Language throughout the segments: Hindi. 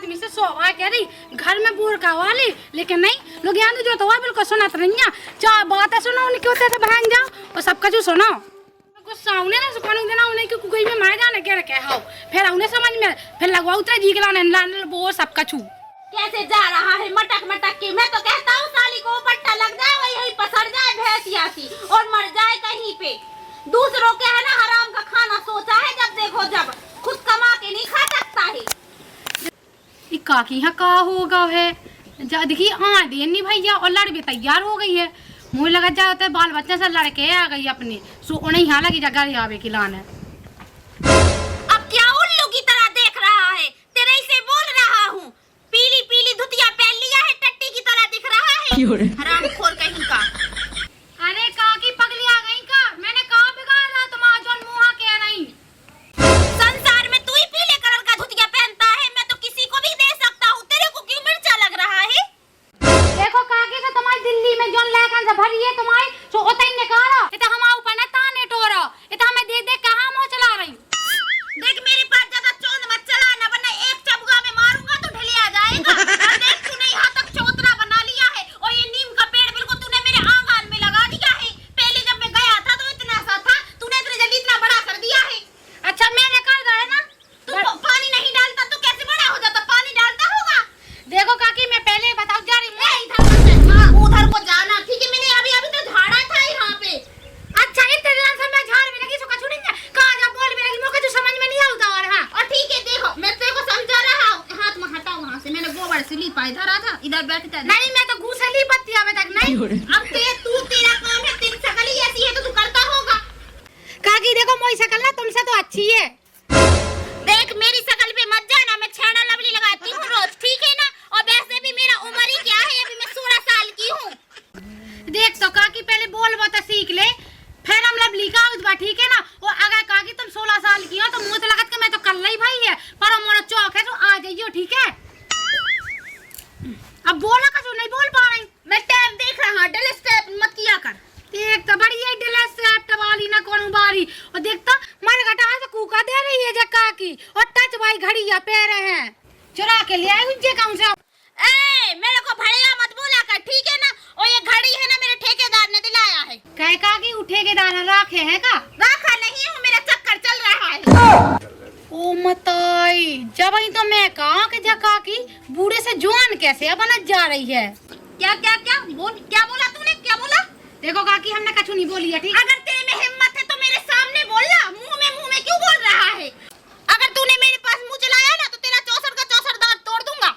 आदमी से सोवा कह रही घर में बूढ़ का वाली, लेकिन नहीं लोग यहाँ जो तो बिल्कुल सुनत नहीं है। चार बातें सुनो उनके होते थे भाग जाओ और सबका जो सुनो कुछ सामने ना सुखाने देना उन्हें कि कोई में मार जाने क्या रखे हो फिर उन्हें समझ में फिर लगवाओ उतरा जी के लाने वो सबका छू कैसे जा रहा है मटक मटक के। मैं तो कहता हूँ साली को पट्टा लग जाए वही यही पसड़ जाए भैंसिया सी और मर जाए कहीं पे। दूसरों के है ना हराम का खाना सोचा है जब देखो जब खुद कमा के नहीं खा सकता है। काकी यहाँ का होगा है देखिए हाँ देनी भैया और लड़ भी तैयार हो गई है। मुँह लगा जाते बाल बच्चे से लड़के आ गई अपनी सो उन्हें यहाँ लगी जगह आवे की लाने। अब क्या उल्लू की तरह देख रहा है तेरे से बोल रहा हूँ। पीली पीली धुतिया पहन लिया है टट्टी की तरह दिख रहा है हराम खोर कहीं का। अरे काकी पगली आ गई का मैंने कहा बिगाड़ा तुम आज मुँह कह रही। संसार में तू ही पीले कलर का धुतिया पहनता है मैं तो किसी को भी दे सकता हूँ। तेरे को क्यों मिर्चा लग रहा है। देखो काकी तो तुम्हारी दिल्ली में जोन लेकर से भरी है तुम्हारी सो होता ही निकाला इतना हम ऊपर ना ताने टोरा इतना हमें देख देख कहां मुंह चला रही। देख मेरे पास ज्यादा चोंद मत चलाना वरना एक चबुआ में मारूंगा तो ढलिया जाएगा। और देख तूने यहाँ तक चौतरा बना लिया है और ये नीम का पेड़ बिल्कुल तूने मेरे आंगन में लगा दिया है। पहले जब मैं गया था तो इतना सा था तूने इतनी जल्दी इतना बड़ा कर दिया है। अच्छा मैंने कर दिया है ना तू पानी नहीं डालता तो कैसे बड़ा हो जाता। पानी डालता होगा। देखो काकी मैं पहले बताओ जा रही उधर को जाना ठीक है। मैंने अभी अभी तो झाड़ा था यहाँ पे। अच्छा इतने से मैं झाड़ में लगी सुखा छुड़ी कहाँ जा बोल में लगी मुझे जो समझ में नहीं आता। और हाँ और ठीक है देखो मैं तेरे को समझा रहा हूँ। हाथ में हटाओ वहाँ से। मैंने गोबर से लीपा धरा था इधर बैठता नहीं मैं तो घूसे ली पत्ती अभी तक नहीं। अब तेरा काम है तेरी शकल ही ऐसी है तो तू करता होगा। काकी देखो मोई शकल ना तुमसे तो अच्छी है। देख मेरी शकल पे मत जाना मैं छेड़ा लवली लगाती हूँ रोज ठीक है ना। और वैसे भी मेरा उम्र ही क्या है अभी मैं 16 साल की हूँ। देख तो काकी पहले बोल बता सीख ले फिर हम लवली का उस बार ठीक है ना। और अगर काकी तुम 16 साल की हो तो मुँह तो लगत के मैं तो कल ही भाई है पर हमारा चौक है तो आ जाइयो ठीक है। अब बोला कछु नहीं बोल पा रही। मैं टाइम देख रहा डल स्टेप मत किया कर। देख तो बड़ी है डल स्टेप वाली ना कौन बारी और देखता मन घटा है तो कूका दे रही है जक्का की और टच भाई घड़ी या पैर हैं चुरा के ले आए उनके कौन से। ए मेरे को भड़िया मत बोला कर ठीक है ना। और ये घड़ी है ना मेरे ठेकेदार ने दिलाया है। कह का की ठेकेदार राखे है का रखा नहीं हूँ मेरा चक्कर चल रहा है। ओ मताई जब ही तो मैं कहा कि जका की बूढ़े से जवान कैसे बनत जा रही है। क्या क्या क्या बोल क्या बोला तूने क्या बोला। देखो काकी हमने कछु नहीं बोली है ठीक। अगर तेरे में हिम्मत है तो मेरे सामने बोलना मुंह में क्यों बोल रहा है। अगर तूने मेरे पास मुंह चलाया ना तो तेरा 64 का 64 दांत तोड़ दूंगा।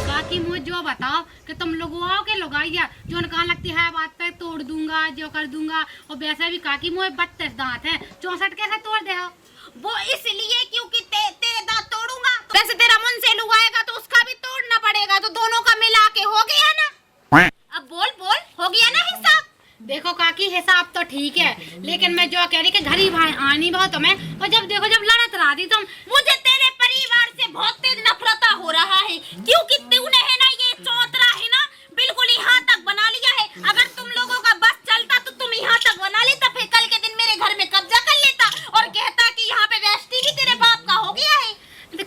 काकी मुझे जो बताओ कि तुम लोग आओ के लोग आइया जो कहाँ लगती है बात पे तोड़ दूंगा जो कर दूंगा। और वैसे भी काकी मुझे 32 दांत है 64 कैसे तोड़ दे हो। वो इसलिए क्योंकि तेरे दांत तोड़ूंगा तो वैसे तेरा मुंह से लुगाएगा तो उसका भी तोड़ना पड़ेगा तो दोनों का मिला के हो गया ना। अब बोल बोल हो गया ना हिसाब। देखो काकी हिसाब तो ठीक है लेकिन मैं जो कह रही कि घरी भाई आनी बहुत मैं और जब देखो जब लड़त रहा थी तुम। मुझे तेरे परिवार से बहुत तेज नफरत हो रहा है क्योंकि तूने है ना ये चौतरा है ना बिल्कुल यहाँ तक बना लिया है। अगर तुम लोगों का बस चलता तो तुम यहाँ तक बना लेता फिर कल के दिन मेरे घर में कब्जा कर लेता और कहता कि यहाँ पे वेस्टी भी तेरे बाप का हो गया है।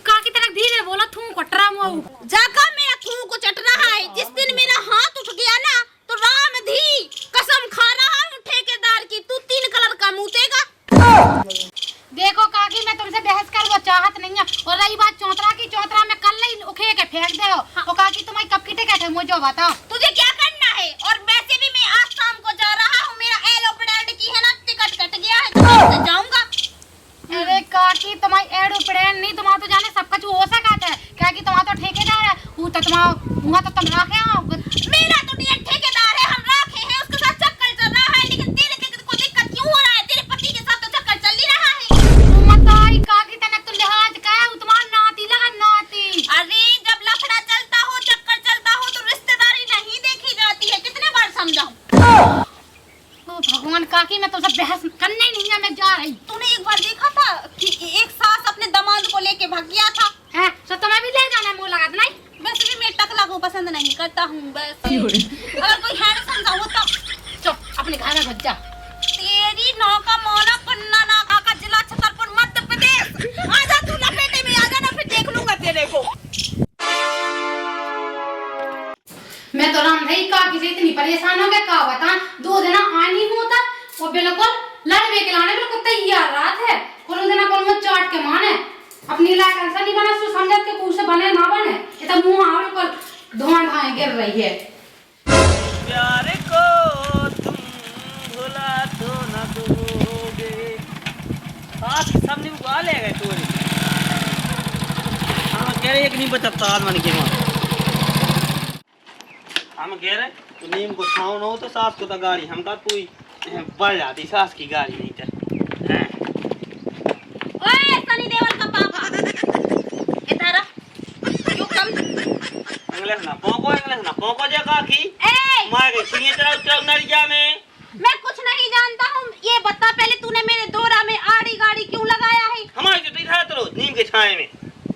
काकी तरह धीरे बोला थू कटरा मुँह जाकर मेरा थू को चट रहा है। जिस दिन मेरा हाथ उठ गया ना तो राम धी कसम खा रहा हूँ ठेकेदार की तू 3 कलर का मुतेगा। देखो काकी मैं तुमसे बहस कर वो चाहत नहीं है। और रही बात चौतरा की चौतरा में कल ही उखे के फेंक दे हो। हाँ। काकी तुम्हारी कब की टिकट है मुझे बताओ तुझे क्या करना है। और वैसे भी मैं आज शाम को जा रहा हूँ मेरा एरोप्लेन की है ना टिकट कट गया है तो जाऊंगा। अरे काकी तुम्हारी एरोप्लेन नहीं तुम्हारा तो जाने सब कुछ हो सकता है क्या कि तुम्हारा तो ठेकेदार है वो तो तुम्हारा तो तुम राखे हो। मेरा तो ठेकेदार है हम राखे हैं उसके साथ चक्कर चल रहा है लेकिन तेरे को दिक्कत क्यों हो रहा है। तेरे पति के साथ तो चक्कर चल ही रहा है। मताई काकी तने तो लिहाज का है तुम्हारा नाती लगा नाती। अरे जब लफड़ा चलता हो चक्कर चलता हो तो रिश्तेदारी नहीं देखी जाती है। कितने बार समझाऊं। भगवान काकी मैं तुमसे बहस करने ही नहीं है मैं जा रही। तूने एक बार देखा था कि एक सास अपने दामाद को लेके भाग गया था। है तो तुम्हें भी ले जाना मुँह लगा नहीं। वैसे भी मैं टकला को पसंद नहीं करता हूँ वैसे अगर कोई है समझाओ तो चुप अपने घर में घुस जा। तेरी नौका मोना पन्ना नाका का जिला छतरपुर मध्य प्रदेश। आजा तू लपेटे में आजा ना फिर देख लूंगा तेरे को। परेशान हो के का बता 2 दिन आ नहीं होता वो बिल्कुल लड़वे के लाने बिल्कुल तैयार रात है कोई दिन कोई मुंह चाट के माने अपनी लायक आंसर नहीं बना सो समझत के कुछ बने ना बने ये तो मुंह आ बिल्कुल धुआं धाए गिर रही है। प्यार को तुम भुला तो न दोगे आज सामने बुआ ले गए तू हम कह रहे एक नहीं बचता आदमी के मां हम कह रहे तो नीम को छाव न हो तो सास को तो गाड़ी हम का तू बढ़ जाती सास की गाड़ी नहीं तो ओए सनी देवल का पापा इधर आ क्यों कम इंग्लिश ना पोको जे का की ए मार गई सिंह चढ़ नरिया में मैं कुछ नहीं जानता हूँ ये बता पहले तूने मेरे दोरा में आड़ी गाड़ी क्यों लगाया है हमारी तो इधर तो नीम के छाए में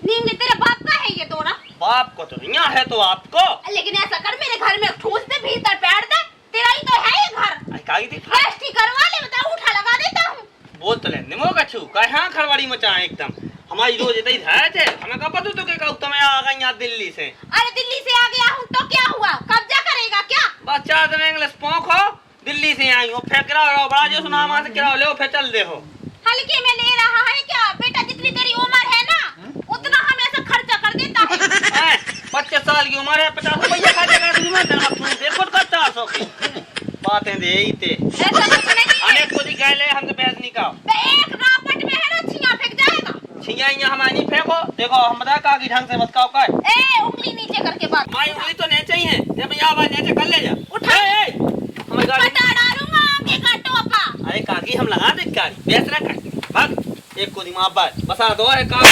नीम के तेरे बाप का है ये दोरा बाप को तो यहाँ है तो आपको लेकिन ऐसा कर मेरे घर में ठूस दे भीतर पैर दे तेरा ही तो है ये घर कागी थी रेस्टी करवा ले बता उठा लगा देता हूँ बोल तो ले निमो कछु कहां खड़वाड़ी मचा एकदम हमारी रोज इतनी धाय थे हमें कब पता तो के कहू तुम्हें आ गई यहाँ दिल्ली से अरे दिल्ली से आ गया हूँ तो क्या हुआ कब्जा करेगा क्या बस 4 दिन इंग्लिश पोंखो दिल्ली से आई हो फेंकरा रहो बड़ा जो सुना मां से गिराओ ले फिर चल दे हो हल्के में ले रहा है क्या बेटा जितनी तेरी उम्र है ना उतना हम ऐसा खर्चा कर देता है 25 साल की उम्र है 50 रुपया खर्चा कर दूं मैं तेरा तू दे खुद का 400 की बातें दे ही थे ऐसा कुछ नहीं अनेक को दिखा ले हम तो बहस नहीं का बे एक रापट में है ना छिया फेंक जाएगा छिया यहाँ हमारी नहीं फेंको देखो हम बता का की ढंग से मत खाओ का ए उंगली नीचे करके बात माई उंगली तो नहीं चाहिए जब यहाँ आवाज नीचे कर ले जा उठा हमें गाड़ी बता डालूंगा आगे का टोपा अरे काकी हम लगा दे गाड़ी बेस ना कर भाग एक को दिमाग बात बसा दो है काम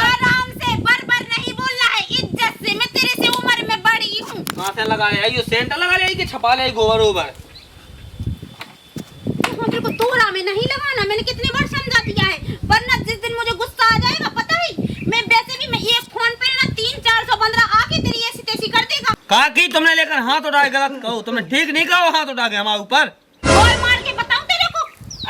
आराम से बर नहीं बोलना है इज्जत से मैं तेरे से उम्र में बड़ी हूँ कहां से लगा ले आइयो सेंटर लगा ले कि छपा ले गोबर ओबर मेरे को तोरा में नहीं लगाना मैंने कितनी बार समझा दिया है वरना जिस दिन मुझे गुस्सा आ जाएगा पता है मैं वैसे भी मैं एक फोन पे ना 300-400 बंदरा आके तेरी ऐसी तैसी कर देगा काकी तुमने लेकर हाथ उठाए गलत कहो तुमने ठीक नहीं कहा हाथ उठा के हमारे ऊपर और मार के बताऊं तेरे को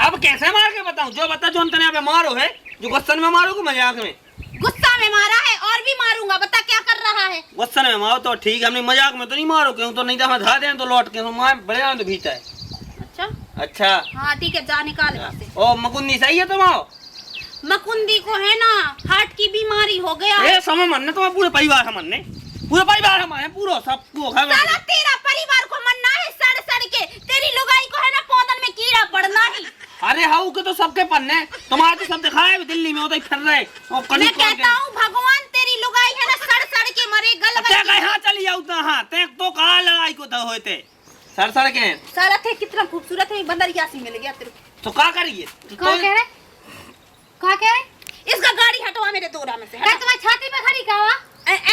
अब कैसे मार के बताऊं जो बता जो तने पे मारो है जो गुस्सन में मारो कि मजाक में गुस्सा में मारा है और भी मारूंगा बता क्या कर रहा है गुस्सन में मारो तो ठीक है हमने मजाक में तो नहीं मारो क्यों तो नहीं तो हम धा दें तो लौट के तो मार बड़े तो भीता है अच्छा हाँ ठीक है जा निकाल यहाँ से ओ मकुंदी सही है तुम आओ मकुंदी को है ना हार्ट की बीमारी हो गया ए समय मनने तुम्हारे पूरे परिवार हमने पूरा परिवार हमारे पूरा सबको साला तेरा परिवार को मरना है सड़ के तेरी लुगाई को है ना पौधन में कीड़ा पड़ना ही अरे हाउ के तो सबके पन्ने तुम्हारे तो सब दिखाए दिल्ली में उधर फिर रहे मैं कहता हूँ भगवान तेरी लुगाई है ना सड़ के मरे गल हाँ चली जाऊ हाँ ते तो कहा लड़ाई को तो होते सड़ के सारा थे कितना खूबसूरत है बंदर यासी मिल गया तेरे तो क्या करिए क्या कह रहे इसका गाड़ी हटवा मेरे दोरा में से क्या तुम्हारी छाती पे खड़ी कावा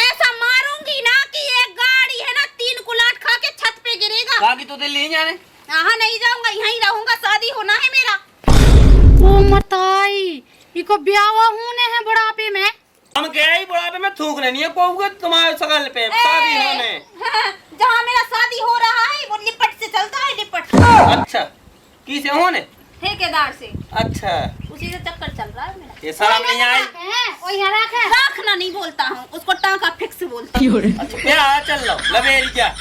ऐसा मारूंगी ना कि ये गाड़ी है ना 3 कुलाट खा के छत पे गिरेगा बाकी तो दिल्ली नहीं जाने हाँ नहीं जाऊंगा यहीं रहूंगा शादी होना है मेरा ओ मताई इको ब्याह होने है बुढ़ापे में हम कह ही बुढ़ापे में थूक नहीं है कोई तुम्हारे सकल पे शादी होने जहाँ मेरा शादी हो रहा है वो लिपट से चलता है लिपट अच्छा किसे होने ठेकेदार से अच्छा उसी से चक्कर चल रहा है मेरा ये शर्म नहीं आई रखना नहीं बोलता हूँ उसको टांका फिक्स बोलता हूँ अच्छा क्या चल लो लवेरी क्या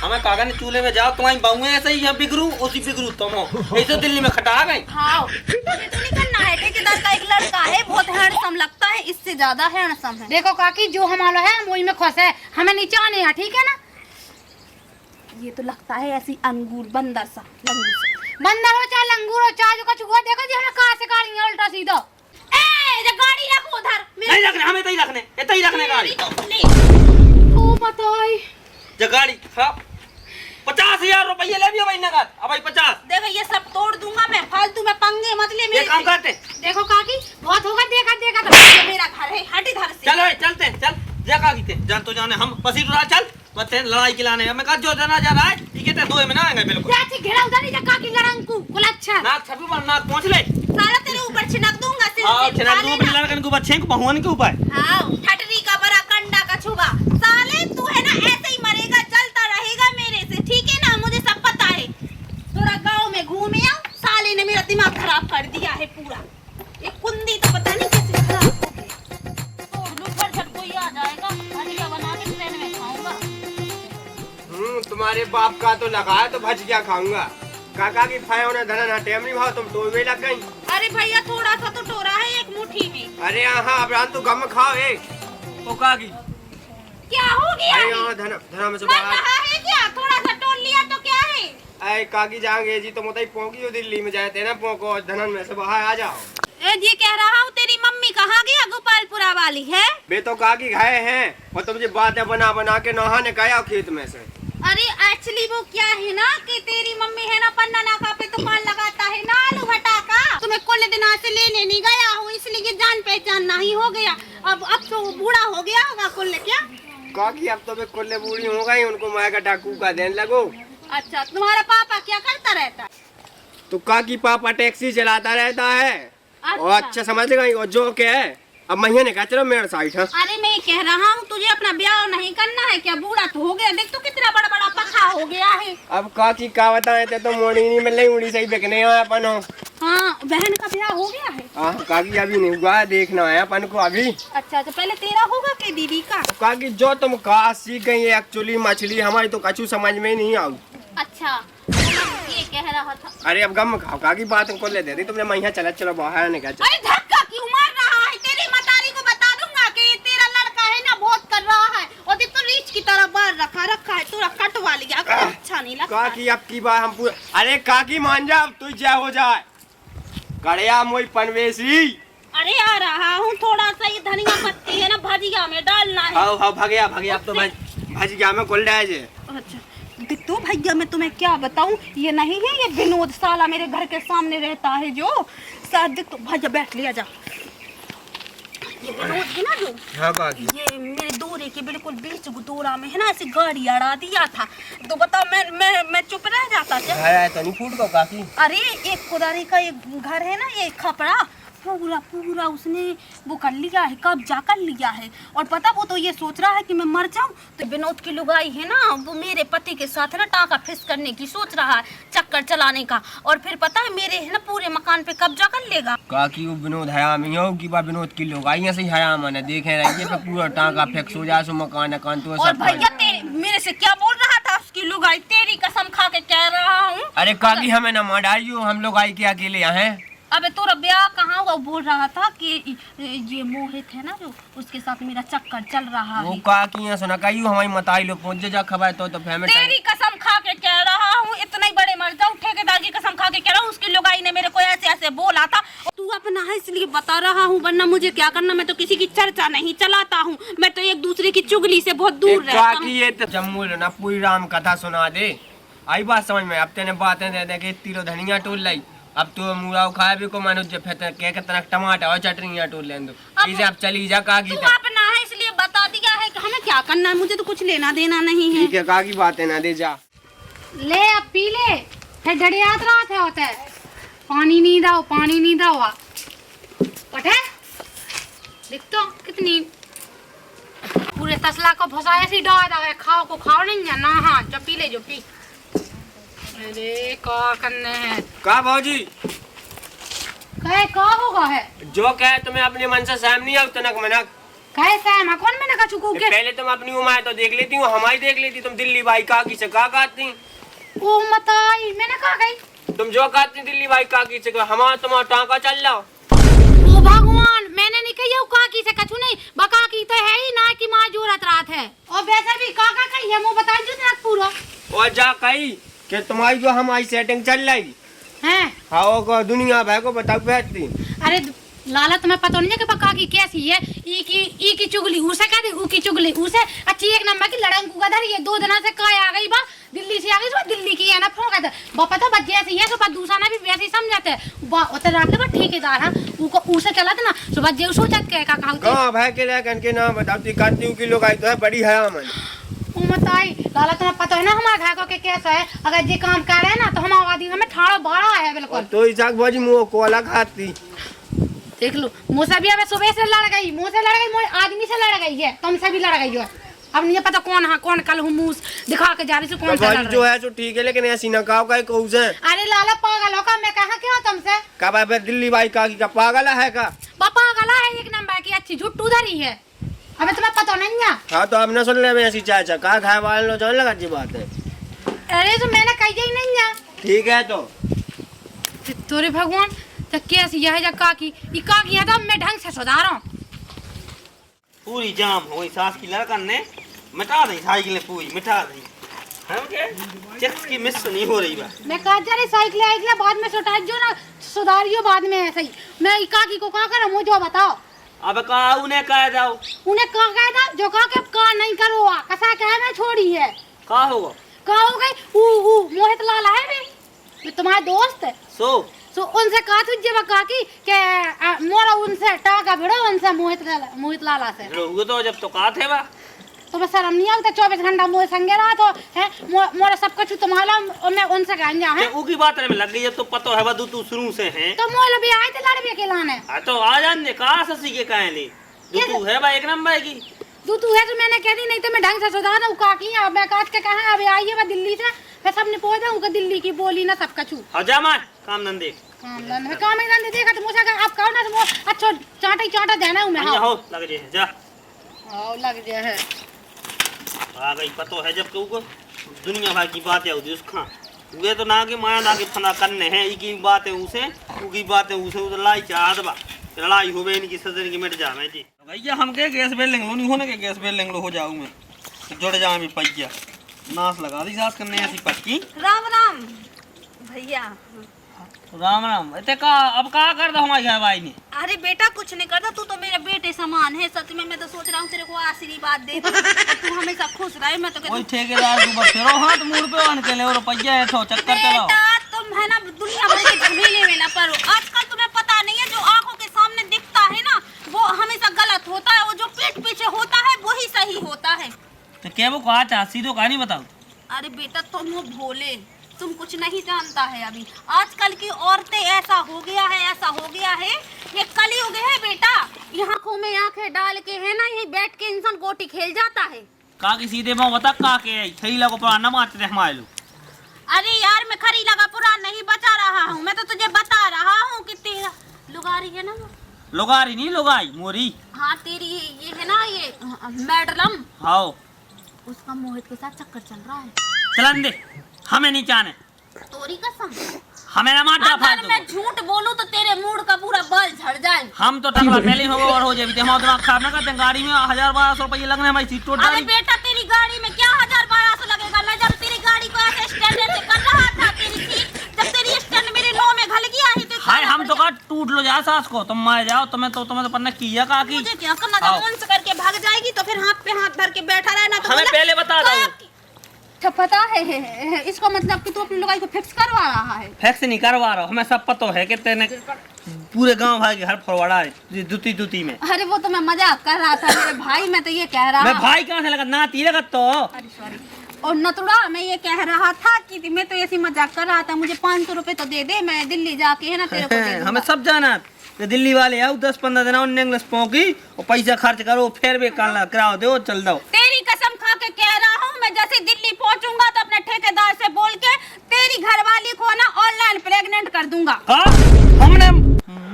हमें कागज चूल्हे में जाओ तुम्हारी बहू ऐसे ही यहाँ बिगड़ू उसी बिगड़ू तुम हो ऐसे दिल्ली में खटा गई हाँ ये तो नहीं करना है ठेकेदार का एक लड़का है बहुत हैंडसम लगता है इससे ज्यादा हैंडसम है देखो काकी जो हमारा है वही में खुश है हमें नीचे आने हैं ठीक है ना ये तो लगता है ऐसी अंगूर बंदर सा लंगूर सा बंदर हो चाहे लंगूर हो चाहे जो कुछ हुआ देखो जी हमें कहाँ से गाड़ी है उल्टा सीधा ए गाड़ी रखो उधर नहीं रखने हमें तो ही रखने इतना ही रखने गाड़ी ओ बताई जो गाड़ी खराब 50,000 रुपये ले भी भाई नगद अब भाई 50 देखो ये सब तोड़ दूंगा मैं फालतू में पंगे मत ले ये मेरे काम करते देखो काकी बहुत होगा देखा देखा ये मेरा घर है हट इधर से चलो चलते चल जगह कीते जान तो जाने हम पसी उड़ा चल बच्चे लड़ाई खिलाने हमें कहा जो जाना जा रहा है ये कहते 2 में ना आएंगे बिल्कुल चाची घेरा उधर ही जा काकी लड़ंकू कुलच्छा नाक छपी पर नाक पहुंच ले सारा तेरे ऊपर छिनक दूंगा सिर हां से छिनक दूं अपने लड़कन के ऊपर छेंक बहुवन के ऊपर हां ठटरी का बड़ा कंडा का छुबा साले तू है ना ऐसे ही मरेगा चलता रहेगा मेरे से ठीक है ना मुझे सब पता है थोड़ा गांव में घूमे आओ साले ने मेरा दिमाग खराब कर दिया है पूरा ये कुंदी तो पता नहीं कैसे खराब हो गई तो लुक पर झट कोई आ जाएगा हलिया बना के ट्रेन में खाऊंगा तुम्हारे बाप का तो लगा है तो भज क्या खाऊंगा। काका की फाय होने धना ना टेम नहीं भाव, तुम टोर में लग गई। अरे भैया थोड़ा सा तो टोरा है एक मुट्ठी में। अरे यहाँ अब रात तो गम खाओ ए। ओ काकी क्या हो गया अरे है? यहाँ धना धना में से मर बाहर। रहा है क्या? थोड़ा सा टोल लिया तो क्या है? अरे काकी जाएंगे जी तो मोताई पोंकी हो दिल्ली में जाते ना पोंको धनन में से बाहर आ जाओ। ए जी कह रहा हूँ तेरी मम्मी कहाँ गया गोपालपुरा वाली है? बे तो काकी खाए हैं और तुम जी बातें बना बना के नहाने गया खेत में से। अरे एक्चुअली वो क्या है ना कि तेरी मम्मी है ना पन्ना नाका पे दुकान लगाता है ना आलू भटा का। तुम्हें कुल दिन से लेने नहीं गया हूँ इसलिए जान पहचान नहीं हो गया। अब तो बूढ़ा हो गया होगा कुल क्या? काकी अब तो वे कुल्ले बूढ़ी हो गई, उनको माया का डाकू का देने लगो। अच्छा तुम्हारा पापा क्या करता रहता है? तो काकी पापा टैक्सी चलाता रहता है। और अच्छा समझ गई और जो के है अब महीने का चलो मेरे साइड है। अरे मैं कह रहा हूँ तुझे अपना ब्याह नहीं करना है क्या? बूढ़ा तो हो गया, देख तो कितना बड़ा बड़ा पखा हो गया है। अब काकी का बताए थे तो मोड़ी नहीं मिल रही, उड़ी सही बिकने आया अपन हो। हाँ बहन का ब्याह हो गया है। हाँ काकी अभी नहीं हुआ है, देखना है अपन को अभी। अच्छा तो पहले तेरा होगा कि दीदी का? काकी जो तुम कहा सीख गई है एक्चुअली मछली हमारी तो कछु समझ में ही नहीं आई। अच्छा ये कह रहा था। अरे अब गम खाओ काकी बात को ले दे दी तुमने महिया चला चलो बाहर निकल। अरे धक्का क्यों मार रहा है? तेरी मतारी को बता दूंगा कि तेरा लड़का है ना बहुत कर रहा है और देख तो रीछ की तरह बाहर रखा है तोरा कटवा लिया। अच्छा नहीं लगता। काकी अब की बात हम पूरा। अरे काकी मान जा अब तू क्या हो जाए कड़िया मोई पनवेशी। अरे आ रहा हूँ थोड़ा सा ये धनिया पत्ती है ना भजिया में डालना है। हाँ हाँ भगया अब तो भजिया में कुल डाल जे। अच्छा देख तो भैया मैं तुम्हें क्या बताऊं, ये नहीं है ये विनोद साला मेरे घर के सामने रहता है जो शायद। देख तो भैया बैठ लिया जा। ये विनोद है ना जो हाँ काकी ये मेरे दौरे के बिल्कुल बीच दौरा में है ना ऐसी गाड़ी अड़ा दिया था। तो बताओ मैं चुप रह जाता क्या? है तो नहीं फूट को काकी। अरे एक खुदारी का एक घर है ना ये खपड़ा पूरा उसने वो कर लिया है, कब्जा कर लिया है। और पता वो तो ये सोच रहा है कि मैं मर जाऊं तो विनोद की लुगाई है ना वो मेरे पति के साथ है ना टाका फिस करने की सोच रहा है, चक्कर चलाने का। और फिर पता है मेरे है ना पूरे मकान पे कब्जा कर लेगा। काकी वो विनोद हयामी हो कि बा विनोद की लोग आई ऐसे हयाम है देखे रहिए पे पूरा टांका फिक्स हो जाए सो मकान तो और भैया मेरे से क्या बोल रहा था उसकी लुगाई? तेरी कसम खा के कह रहा हूँ। अरे काकी हमें न मडाइयो, हम लोग आई के अकेले यहाँ हैं। अबे तोरा ब्याह कहाँ हुआ? बोल रहा था कि ये मोहित है ना जो उसके साथ मेरा चक्कर चल रहा वो है। काकी सुना कही हमारी मताई लोग पहुंच जा खबर तो फैमिली। तेरी कसम खा के कह रहा हूँ इतने बड़े मर जाऊँ, ठेकेदार की कसम खा के कह रहा हूँ उसकी लुगाई ने मेरे को ऐसे ऐसे बोला था। तू अपना है इसलिए बता रहा हूँ वरना मुझे क्या करना, मैं तो किसी की चर्चा नहीं चलाता हूँ। मैं तो एक दूसरे की चुगली से बहुत दूर रहता हूँ। ये तो जम्मू ना पूरी राम कथा सुना दे आई बात समझ में। अब तेने बातें दे दे के तीरो धनिया टोल लाई अब तो मुरा खाए भी को मानो जब के कितना टमाटर और चटनियां टोल लें दो इसे अब चली जा काकी। तू अपना है इसलिए बता दिया है कि हमें क्या करना है, मुझे तो कुछ लेना देना नहीं है। ठीक है काकी बातें ना दे जा। ले अब पी ले, फिर डड़ियात रात है होता है। पानी नहीं दाओ पटे देख तो कितनी पूरे तसला को फसाया सी डाल है। खाओ नहीं है ना। हाँ जो पी ले जो पी। अरे का करने हैं का भाजी कहे का होगा है जो कहे तुम्हें अपने मन से सहम नहीं आओ तनक मनक कहे सहमा कौन मैंने कहा चुकू के पहले तुम अपनी उम्र तो देख लेती हूँ हमारी देख लेती। तुम दिल्ली भाई काकी से का कहती ओ मताई मैंने कहा गई तुम जो कहती दिल्ली भाई काकी से हमारा तुम्हारा टाँका चल रहा। ओ भगवान मैंने नहीं कही काकी से कछु नहीं बका की तो है ही ना कि माँ जोरत रात है। और वैसे भी काका कही है वो बताई जो पूरा और जा कही कि तुम्हारी जो हमारी सेटिंग चल रही है। हाँ को दुनिया भाई को बताओ बैठती। अरे लाला तुम्हें पता नहीं है कि बका की कैसी है। ई की चुगली उसे कह दी ऊ की चुगली उसे अच्छी एक नंबर की लड़न को गधर ये 2 दिनों से काय आ गई बा दिल्ली से आ गई। सुबह दिल्ली की है ना फोन कर बापा तो बच्चे ऐसी है सुबह दूसरा ना भी वैसे ही समझाते हैं बा उतर रात के बाद ठेकेदार है उको उसे चला था ना सुबह जे सोचत के का कहां भाई के ले कन के नाम बताती करती हूं कि लोग आई तो है बड़ी है मन उमताई लाला तुम्हें पता है ना हमारे घर के कैसा है। अगर जे काम कर रहे हैं ना तो हम आवादी हमें ठाड़ो बड़ा है बिल्कुल। तो इसाक भाजी मुंह को अलग खाती देख लो मुझसे भी अब सुबह से लड़ गई मुझे आदमी से लड़ गई है तुमसे भी लड़ गई है। अब नहीं पता कौन है कौन कल मुंह दिखा के जा रही से कौन सा लड़ जो है तो ठीक है लेकिन ऐसी ना कहो का कहू से। अरे लाला पागल हो का मैं कहा क्या तुमसे कब है दिल्ली भाई काकी का पागल है का पागल है एक नंबर की अच्छी झुट्टू धरी है। अबे तुम्हें पता नहीं है। हाँ तो अब न सुन ले ऐसी चाचा कहा खाए वाले लो जान लगा जी बात है। अरे तो मैंने कही ही नहीं है। ठीक है तो तोरे भगवान तो कैसी यह जा काकी ये काकी है तो मैं ढंग से सुधारा पूरी जाम हो गई सास की लड़कन ने मिटा दी साइकिल पूरी मिटा दी हम के चिप्स की मिस नहीं हो रही बा। मैं कहा जा रही साइकिल आइकिल बाद में सुधार जो ना सुधारियो बाद में ऐसे ही मैं ये काकी को क्या करूं मुझे बताओ। अब का उन्हें कह जाओ उन्हें कहा गया था जो कहा के का नहीं करो कसा कहे मैं छोड़ी है का होगा का हो गई ऊ मोहित लाल है भी तुम्हारे दोस्त है सो उनसे कहा तुझे बका की के मोरा उनसे टाका भिड़ो उनसे मोहित लाला से वो तो जब तो कहा थे बा तो मैं शर्म नहीं आता 24 घंटा मोहे संगे रहा तो है मोरा सब कुछ तुम्हारा मैं उनसे कहने है वो की बात में लग गई जब तो पता है बदू तू शुरू से है तो मोल भी आए थे लड़बे के लाने तो आ जाने कहा ससी के कहे ले तू है बा एक नंबर की तू है तो मैंने कह दी नहीं तो मैं ढंग से सुधार दूं काकी अब मैं काट के कहा अबे आइए बा दिल्ली से मैं सबने पूछ दूं दिल्ली की बोली ना सब कछु जा मां काम धंधे काम ही धंधे देखा तो मुझे आप कहो ना अच्छा चाटा देना हूं मैं हां हो लग जे जा हां लग जे है आ गई पतो है जब को दुनिया भर की बात है उसका वे तो ना के माया ना के फना करने हैं की बात है उसे की बात है उसे लड़ाई चाहत बा लड़ाई होवे इनकी सजन की मिट जावे जी भैया हम के गैस बेल लेंगे नहीं होने के गैस बेल लेंगे हो जाऊं मैं जुड़ जाऊं मैं पैया नाश लगा दी सास करने ऐसी पक्की राम राम भैया। राम राम इते का अब का कर दो हमारी घर भाई ने। अरे बेटा कुछ नहीं करता तू तो मेरे बेटे समान है सच में मैं तो सोच रहा हूँ तेरे को आशीर्वाद दे तू हमेशा खुश रहे मैं तो ओए ठेकेदार तू बस फेरो हाथ मुड़ पे आन के ले और पैया है तो चक्कर चलाओ बेटा तुम है ना दुनिया भर के झमेले में ना पड़ो आजकल तुम्हें पता नहीं है जो आंखों के सामने दिखता है ना वो हमेशा गलत होता है वो जो पीठ पीछे होता है वही सही होता है। तो क्या वो कहा चाहती तो कहानी बताओ। अरे बेटा तुम हो भोले तुम कुछ नहीं जानता है अभी आजकल की औरतें ऐसा हो गया है ये कलयुग है बेटा यहाँ आंखों में आंखें डाल के है ना यही बैठ के इंसान गोटी खेल जाता है। का की सीधे मैं बता का के सही लगो पुराना मारते थे हमारे लोग। अरे यार मैं खरी लगा पुराना नहीं बचा रहा हूँ मैं तो तुझे बता रहा हूँ कि तेरा लुगारी है ना वो लुगारी नहीं लुगाई मोरी। हाँ तेरी ये है ना ये मैडलम हाँ उसका मोहित के साथ चक्कर चल रहा है। चलन दे हमें नहीं जाने तोरी कसम हमें ना मार अगर मैं झूठ बोलूं तो तेरे मूड का पूरा बाल झड़ जाए। हम तो टकला पहले ही होगा और हो जाए हम दिमाग खराब ना करते गाड़ी में 1000-1200 रुपये लगने हमारी सीट टूट अरे बेटा तेरी गाड़ी में क्या 1000-1200 लगेगा मैं जब तेरी गाड़ी को ऐसे स्टैंड से कर रहा था तेरी सीट जब तेरी स्टैंड मेरे नो में घल गया है तो हाय हम तो का टूट लो जा सास को तुम मार जाओ तुम्हें तो पन्ना किया का की मुझे क्या करना था फोन से करके भाग जाएगी तो फिर हाथ पे हाथ धर के बैठा रहना तो हमें पहले बता दो तो पता है इसको मतलब कि तू अपनी लुगाई को फिक्स करवा रहा है। फिक्स नहीं करवा रहा हमें सब पता है कि तेने पूरे गांव भाई के हर फरवाड़ा है दूती में। अरे वो तो मैं मजाक कर रहा था मेरे भाई मैं तो ये कह रहा मैं भाई कहाँ से लगा नाती लगा तो अरे सॉरी और नतुड़ा मैं ये कह रहा था कि मैं तो ऐसी मजाक कर रहा था मुझे 500 रुपए तो दे दे मैं दिल्ली जाके है ना तेरे को दे दूंगा। हमें सब जाना दिल्ली वाले आओ 10-15 दिन उन्हें इंग्लिश पहुंकी और पैसा खर्च करो फिर भी कराओ दो चल दो। तेरी कसम खा के कह रहा हूँ मैं जैसे दिल्ली पहुँचूंगा तो अपने ठेकेदार से बोल के तेरी घरवाली को ना ऑनलाइन प्रेग्नेंट कर दूंगा। हमने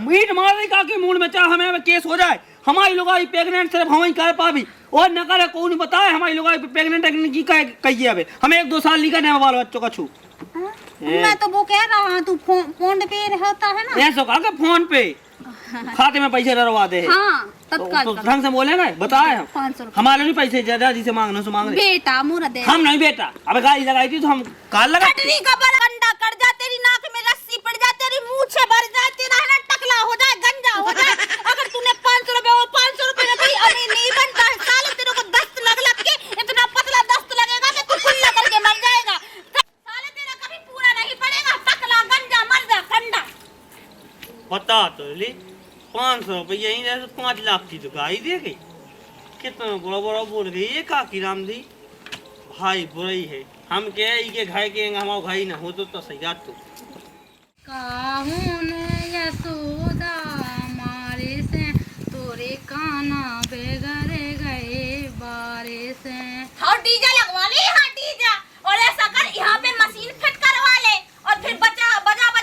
मीट मार दी का मूड में चाहे हमें केस हो जाए हमारी लोग प्रेग्नेंट सिर्फ हम ही कर पावी और न करे कौन बताए हमारी लोग प्रेग्नेंट की कहिए अब हमें 1-2 साल निकलने बाल बच्चों का छू। मैं तो वो कह रहा हूँ तू फोन पे रहता है ना ऐसा कहा फोन पे खाते में पैसे डरवा दे। हाँ तत्काल तो ढंग से बोलेगा बताए हम 500 हमारे नहीं पैसे ज्यादा जिसे मांगने से मांग रहे बेटा मुरा दे हम नहीं बेटा अब गाड़ी लगाई थी तो हम काल लगा कटरी का बड़ा अंडा कर जा तेरी नाक में रस्सी पड़ जा तेरी मूछे भर जाए तेरा है ना टकला हो जाए गंजा हो जाए अगर तूने 500 रुपए और 500 रुपए में कोई अमीर नहीं बनता है साले तेरे को दस्त लग के इतना पतला दस्त लगेगा कि तू कुल्ला करके मर जाएगा साले तेरा कभी पूरा नहीं पड़ेगा टकला गंजा मर जा ठंडा बता तो ली 500 रुपये यही जैसे 5 लाख की तो गाड़ी दे गई कितना बड़ा बोल गई ये काकी राम दी भाई बुराई है हम के घाय के हमारा भाई ना हो तो सही बात तो काहून यशोदा मारे से तोरे काना बेगरे गए बारे से हाँ डीजे लगवा ले हाँ डीजे और ऐसा कर यहाँ पे मशीन फिट करवा ले और फिर बजा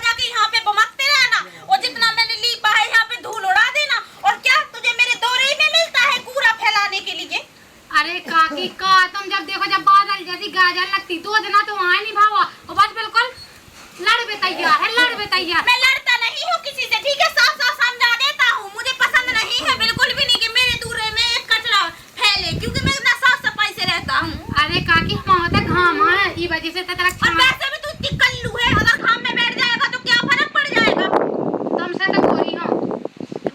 के यहाँ पे बमकते रहना और जितना मैंने लीपा है यहाँ पे धूल उड़ा देना और क्या तुझे मेरे दौरे में मिलता है कूड़ा फैलाने के लिए अरे काकी का तुम जब देखो जब बादल जैसी गाजर लगती तो देना तो आए नहीं भावा और बस बिल्कुल लड़ भी तैयार है लड़ भी तैयार। मैं लड़ता नहीं हूँ किसी से, ठीक है, साफ साफ समझा देता हूँ। मुझे पसंद नहीं है बिल्कुल भी नहीं कि मेरे दूर में एक कचरा फैले, क्योंकि मैं इतना साफ सफाई से रहता हूँ। अरे काकी हम होता घाम है ये वजह से तेरा और वैसे भी तू इतनी कल्लू है, अगर घाम में बैठ जाएगा तो क्या फर्क पड़ जाएगा। तुमसे तो बोली हूँ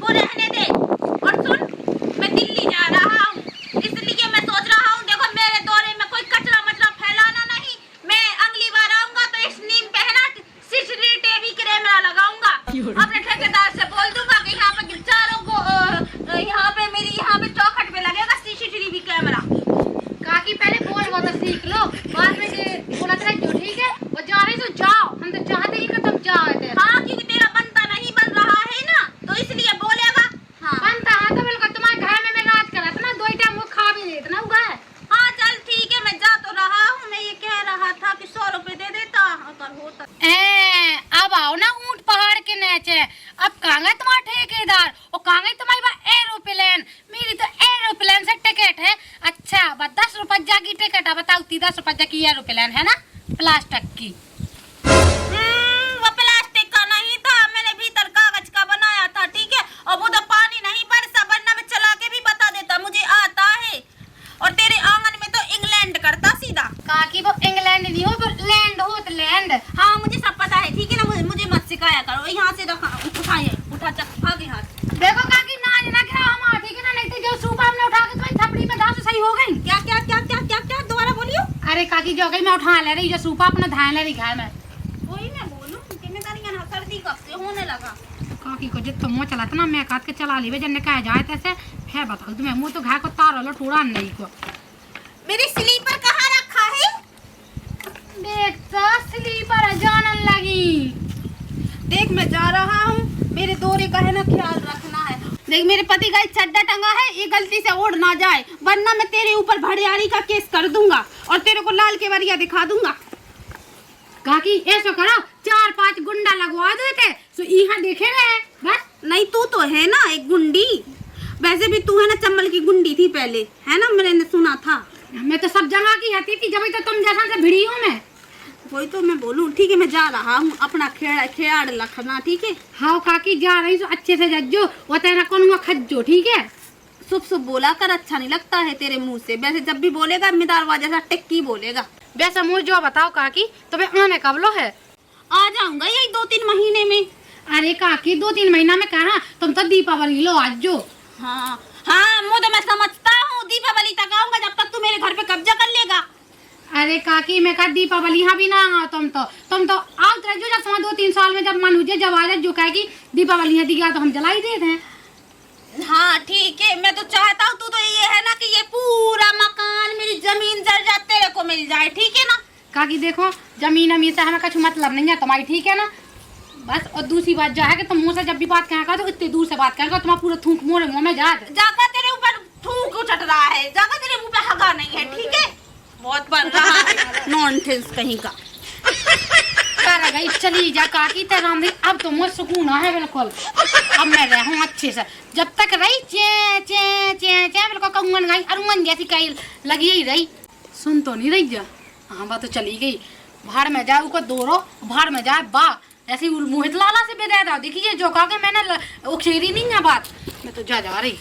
वो रहने दे। और सुन, मैं दिल्ली जा रहा हूँ, इसलिए मैं सोच रहा हूँ देखो मेरे दौरे में कोई कचरा मचरा फैलाना नहीं। मैं अगली बार आऊंगा तो इस नीम पे है ना सीसीटीवी कैमरा लगाऊंगा। अपने ठेकेदार से बोल दूंगा कि यहाँ पे चारों को यहाँ पे मेरी यहाँ पे चौखट पे लगेगा सीसीटीवी कैमरा। काकी पहले बोल वो तो सीख लो, बाद में ये बोला था जो ठीक है वो जा रही तो जाओ, हम तो चाहते ही कि तुम जाओ थे। हाँ, क्योंकि तेरा बनता नहीं बन रहा है ना, तो इसलिए बोलेगा। हाँ बनता है तो बिल्कुल तुम्हारे घर में मैं राज करा था ना, 2 टाइम वो खा भी देता ना उगा है। हाँ चल ठीक है, मैं जा तो रहा हूँ। मैं ये कह रहा था कि 100 रुपए दे देता अगर होता। अब आओ ना ऊंट पहाड़ के नीचे। अब कहाँ गए तुम्हारा ठेकेदार और कहाँ गई तुम्हारी बात एरोप्लेन। मेरी तो एरोप्लेन से टिकट है। अच्छा बस 10 रुपया की टिकट है, बताओ 10 रुपया की एरोप्लेन है ना प्लास्टिक की। वो प्लास्टिक का नहीं था, मैंने भीतर कागज का बनाया था, ठीक है। और वो तो पानी नहीं बरसा, वरना मैं चला के भी बता देता, मुझे आता है। और तेरे आंगन में तो इंग्लैंड करता सीधा। काकी वो इंग्लैंड नहीं हो वो लैंड हो तो लैंड। हाँ मुझे सब पता है, ठीक है ना, मुझे मत सिखाया करो। यहाँ से उठाइए, उठा चक आगे हाथ। देखो काकी नाच ना गिरा हमारा, ठीक है ना, नहीं तो जो सूपा हमने उठा के तुम्हारी थपड़ी में दांत सही हो गई। क्या क्या क्या क्या क्या क्या दोबारा बोलियो। अरे काकी जो गई मैं उठा ले रही, जो सूपा अपना ध्यान ले रही घर में। वही मैं बोलूं, जिम्मेदारियां ना सर्दी कब से होने लगा। काकी को जितना मुँह चला था ना मैं काट के चला ली जब कहा जाए तैसे है। बताओ तुम्हें मुँह तो घर को तार लो टूड़ा नहीं को। मेरी स्लीपर कहाँ रखा है? देख तो स्लीपर जानन लगी। देख मैं जा रहा हूँ, मेरे दौरे का है ना ख्याल रखना है। देख मेरे पति का एक चड्डा टंगा है, ये गलती से उड़ ना जाए, वरना मैं तेरे ऊपर भड़ियारी का केस कर दूंगा और तेरे को लाल केवड़िया दिखा दूंगा। काकी ऐसा करो 4-5 गुंडा लगवा देते तो यहाँ देखेंगे बस। नहीं तू तो है ना एक गुंडी, वैसे भी तू है ना चम्बल की गुंडी थी पहले, है ना, मैंने सुना था। मैं तो सब जगह की हती थी, जब तो तुम जैसा से भिड़ी हूँ मैं। वही तो मैं बोलूं, ठीक है मैं जा रहा हूँ, अपना खेड़ रखना, ठीक है। हाँ काकी जा रही तो अच्छे से जज्जो वो तेरा कौन खज्जो, ठीक है। शुभ शुभ बोला कर, अच्छा नहीं लगता है तेरे मुंह से। वैसे जब भी बोलेगा मिदारवा जैसा टिक्की बोलेगा। वैसे मुझे जो बताओ काकी तुम्हें आने कब लो है? आ जाऊंगा यही 2-3 महीने में। अरे काकी 2-3 महीना में कहा, तुम तो दीपावली लो आज जो। हाँ हाँ मुझे मैं समझता हूँ, दीपावली तक आऊंगा जब तक तू मेरे घर पे कब्जा कर लेगा। अरे काकी मैं कहा दीपावली यहाँ भी ना आओ, तुम तो आओ तो जो जब 2-3 साल में जब मन हो जब आ जाए जो कहेगी दीपावली यहाँ दिया तो हम जला ही देते हैं। हाँ ठीक है, मैं तो चाहता हूँ तू तो ये है ना कि ये पूरा मकान मेरी जमीन जर्जा तेरे को मिल जाए, ठीक है ना। काकी देखो जमीन अमीन से हमें कुछ मतलब नहीं है तुम्हारी, ठीक है ना बस। और दूसरी बात जो है कि तुम मुँह से जब भी बात कहेगा तो इतनी दूर से बात करेगा, तुम्हारा पूरा थूक मोरे मुँह में जाकर तेरे ऊपर थूक उचट रहा है, जाकर तेरे मुँह पे हगा नहीं है, ठीक है। बहुत बन रहा है नॉनसेंस कहीं का। कर गई चली जा काकी तेरा अब तो मुझे सुकून है बिल्कुल। अब मैं रहूँ अच्छे से, जब तक रही चे चे चे चे बिल्कुल कंगन गई अरुमन जैसी कहीं लगी ही रही। सुन तो नहीं रही जा, हाँ बात तो चली गई। भाड़ में जाए उसको दोरो, भाड़ में जाए बा ऐसी मोहित लाला से बेदा देखिए जो कहा मैंने उखेरी नहीं है बात। मैं तो जा रही।